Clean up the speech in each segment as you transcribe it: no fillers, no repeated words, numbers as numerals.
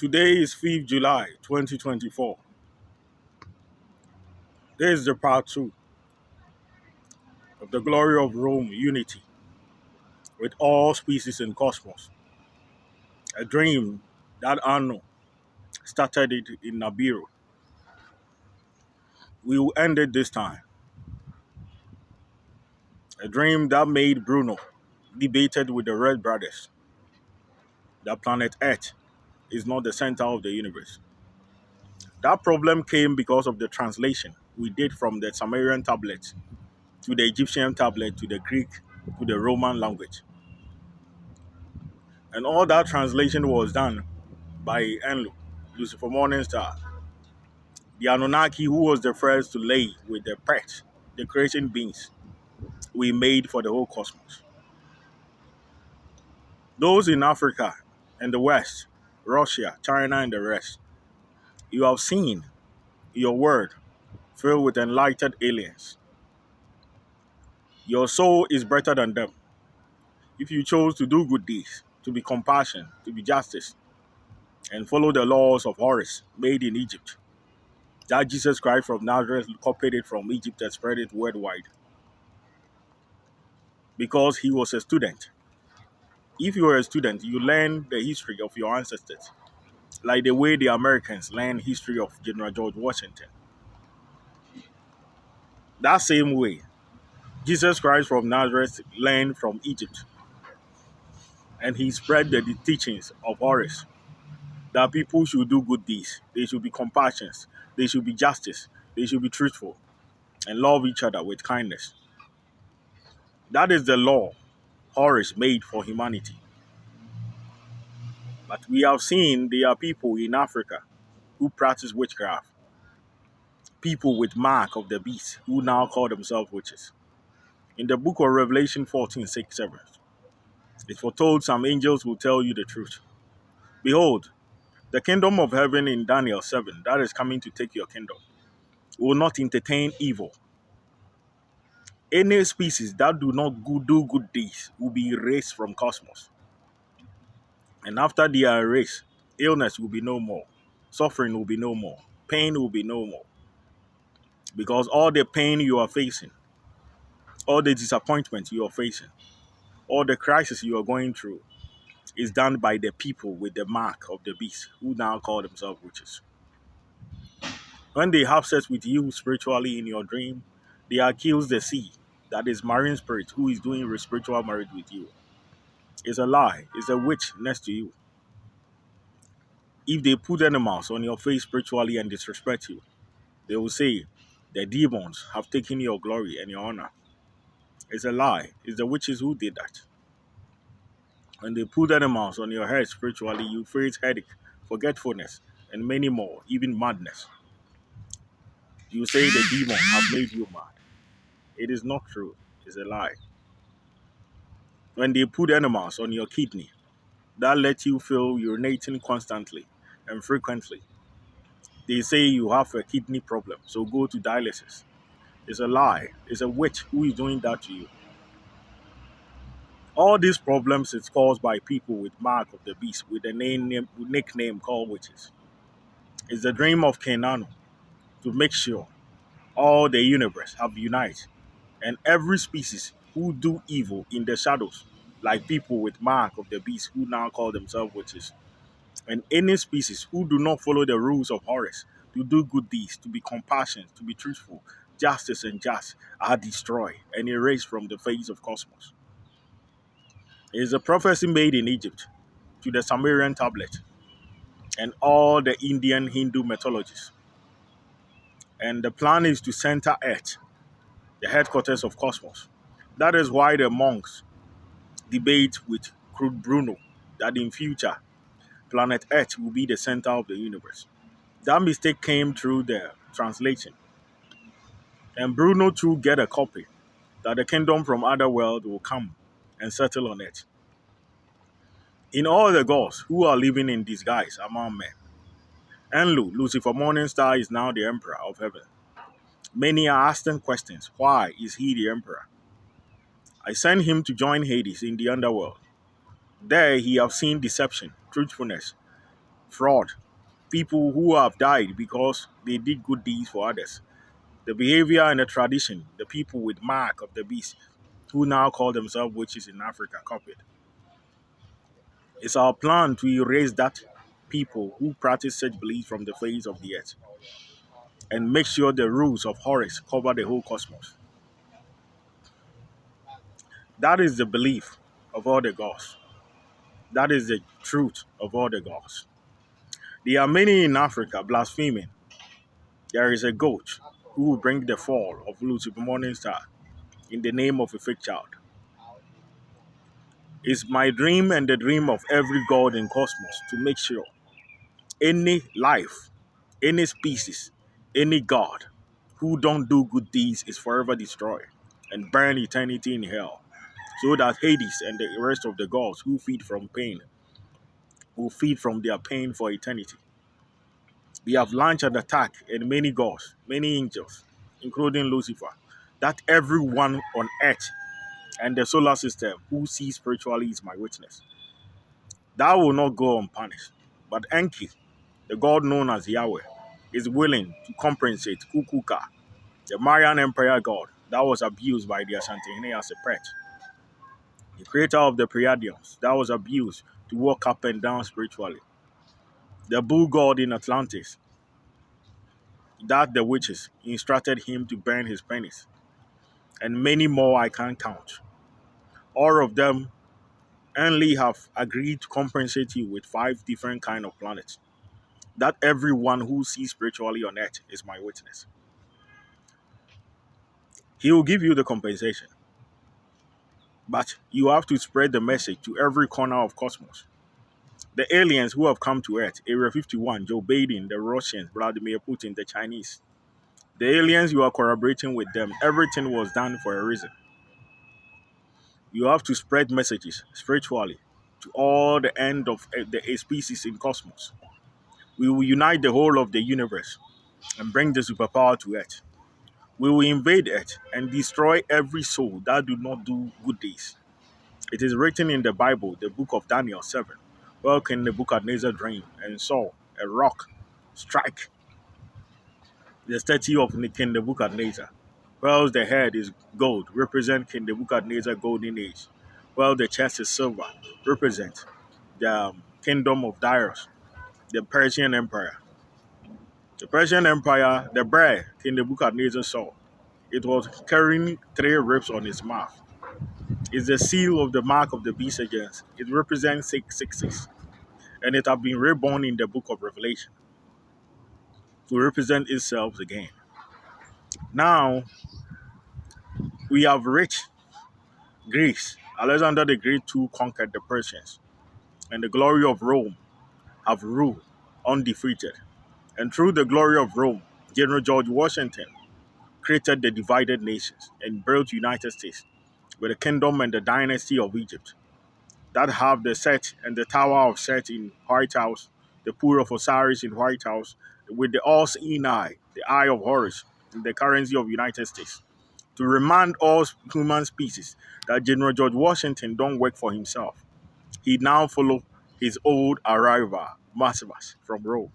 Today is 5th July 2024. This is the part 2 of the glory of Rome unity with all species in cosmos. A dream that Anno started it in Nibiru. We will end it this time. A dream that made Bruno debated with the Red Brothers that planet Earth is not the center of the universe. That problem came because of the translation we did from the Sumerian tablet to the Egyptian tablet to the Greek to the Roman language. And all that translation was done by Enlil, Lucifer Morningstar, the Anunnaki who was the first to lay with the pet, the creation beings we made for the whole cosmos. Those in Africa and the West, Russia, China, and the rest, you have seen your world filled with enlightened aliens. Your soul is better than them. If you chose to do good deeds, to be compassion, to be justice, and follow the laws of Horus made in Egypt, that Jesus Christ from Nazareth copied it from Egypt and spread it worldwide because he was a student. If you were a student, you learn the history of your ancestors, like the way the Americans learn history of General George Washington. That same way, Jesus Christ from Nazareth learned from Egypt, and he spread the teachings of Horus that people should do good deeds, they should be compassionate, they should be justice, they should be truthful, and love each other with kindness. That is the law Horus made for humanity. But we have seen there are people in Africa who practice witchcraft, people with mark of the beast who now call themselves witches. In the book of Revelation 14:6-7, it's foretold some angels will tell you the truth. Behold, the kingdom of heaven in Daniel 7, that is coming to take your kingdom, will not entertain evil. Any species that do not do good deeds will be erased from cosmos. And after they are erased, illness will be no more, suffering will be no more, pain will be no more. Because all the pain you are facing, all the disappointment you are facing, all the crisis you are going through is done by the people with the mark of the beast who now call themselves witches. When they have sex with you spiritually in your dream, they accuse the sea, that is marine spirit, who is doing spiritual marriage with you. It's a lie. It's a witch next to you. If they put animals on your face spiritually and disrespect you, they will say, the demons have taken your glory and your honor. It's a lie. It's the witches who did that. When they put animals on your head spiritually, you face headache, forgetfulness, and many more, even madness. You say the demon have made you mad. It is not true. It's a lie. When they put animals on your kidney, that lets you feel urinating constantly and frequently. They say you have a kidney problem, so go to dialysis. It's a lie. It's a witch who is doing that to you. All these problems is caused by people with mark of the beast, with a nickname called witches. It's the dream of Kenanu to make sure all the universe have unite, and every species who do evil in the shadows, like people with mark of the beast who now call themselves witches, and any species who do not follow the rules of Horus to do good deeds, to be compassionate, to be truthful, justice and just, are destroyed and erased from the face of cosmos. It is a prophecy made in Egypt to the Sumerian tablet and all the Indian Hindu mythologies. And the plan is to center Earth, the headquarters of cosmos. That is why the monks debate with Crude Bruno that in future, planet Earth will be the center of the universe. That mistake came through the translation. And Bruno too get a copy that the kingdom from other world will come and settle on it. In all the gods who are living in disguise among men, Enlil, Lucifer Morningstar, is now the emperor of heaven. Many are asking questions. Why is he the emperor? I sent him to join Hades in the underworld. There he have seen deception, truthfulness, fraud, people who have died because they did good deeds for others. The behavior and the tradition, the people with mark of the beast who now call themselves witches in Africa copied. It's our plan to erase that people who practice such beliefs from the face of the earth and make sure the rules of Horus cover the whole cosmos. That is the belief of all the gods. That is the truth of all the gods. There are many in Africa blaspheming. There is a goat who will bring the fall of Lucifer Morningstar in the name of a fake child. It's my dream and the dream of every god in cosmos to make sure any life, any species, any god who don't do good deeds is forever destroyed and burn eternity in hell, so that Hades and the rest of the gods who feed from pain will feed from their pain for eternity. We have launched an attack in many gods, many angels, including Lucifer, that everyone on earth and the solar system who sees spiritually is my witness. That will not go unpunished. But Enki, the god known as Yahweh, is willing to compensate Kukuka, the Mayan Empire god that was abused by the Asantehene as a pet, the creator of the Pleiadians that was abused to walk up and down spiritually, the bull god in Atlantis that the witches instructed him to burn his penis, and many more I can't count. All of them only have agreed to compensate you with 5 different kind of planets. That everyone who sees spiritually on earth is my witness. He will give you the compensation. But you have to spread the message to every corner of cosmos. The aliens who have come to Earth, Area 51, Joe Biden, the Russians, Vladimir Putin, the Chinese. The aliens, you are collaborating with them. Everything was done for a reason. You have to spread messages spiritually to all the end of the species in cosmos. We will unite the whole of the universe and bring the superpower to Earth. We will invade Earth and destroy every soul that do not do good deeds. It is written in the Bible, the book of Daniel 7, where King Nebuchadnezzar dream and saw a rock strike the statue of King Nebuchadnezzar, while the head is gold, represent King Nebuchadnezzar golden age, while the chest is silver, represent the kingdom of Darius, the Persian Empire. The Persian Empire, the bear King Nebuchadnezzar saw, it was carrying 3 ribs on its mouth. It's the seal of the mark of the beast against. It represents 666. And it has been reborn in the book of Revelation to represent itself again. Now, we have reached Greece. Alexander the Great too conquered the Persians. And the glory of Rome have ruled undefeated. And through the glory of Rome, General George Washington created the divided nations and built United States with the kingdom and the dynasty of Egypt that have the Set and the Tower of Set in White House, the Pool of Osiris in White House, with the all-seeing eye, the eye of Horus, in the currency of United States, to remind all human species that General George Washington don't work for himself. He now follow his old arrival, Maximus, from Rome.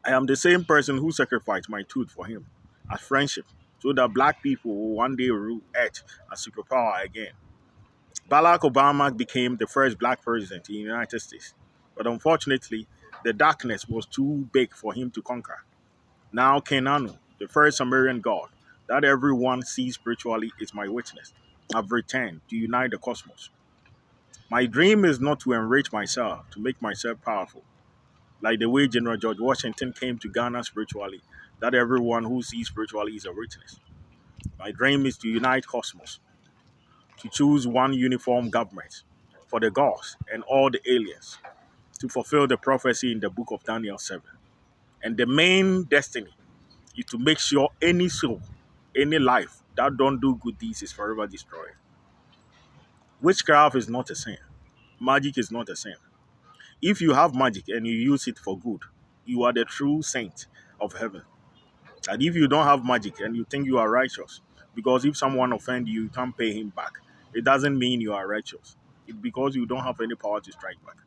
I am the same person who sacrificed my tooth for him as friendship, so that black people will one day rule Earth as superpower again. Barack Obama became the first black president in the United States, but unfortunately, the darkness was too big for him to conquer. Now Kenanu, the first Sumerian god that everyone sees spiritually, is my witness. I've returned to unite the cosmos. My dream is not to enrich myself, to make myself powerful, like the way General George Washington came to Ghana spiritually, that everyone who sees spiritually is a witness. My dream is to unite cosmos, to choose one uniform government for the gods and all the aliens, to fulfill the prophecy in the book of Daniel 7. And the main destiny is to make sure any soul, any life that don't do good deeds is forever destroyed. Witchcraft is not a sin. Magic is not a sin. If you have magic and you use it for good, you are the true saint of heaven. And if you don't have magic and you think you are righteous, because if someone offends you, you can't pay him back, it doesn't mean you are righteous. It's because you don't have any power to strike back.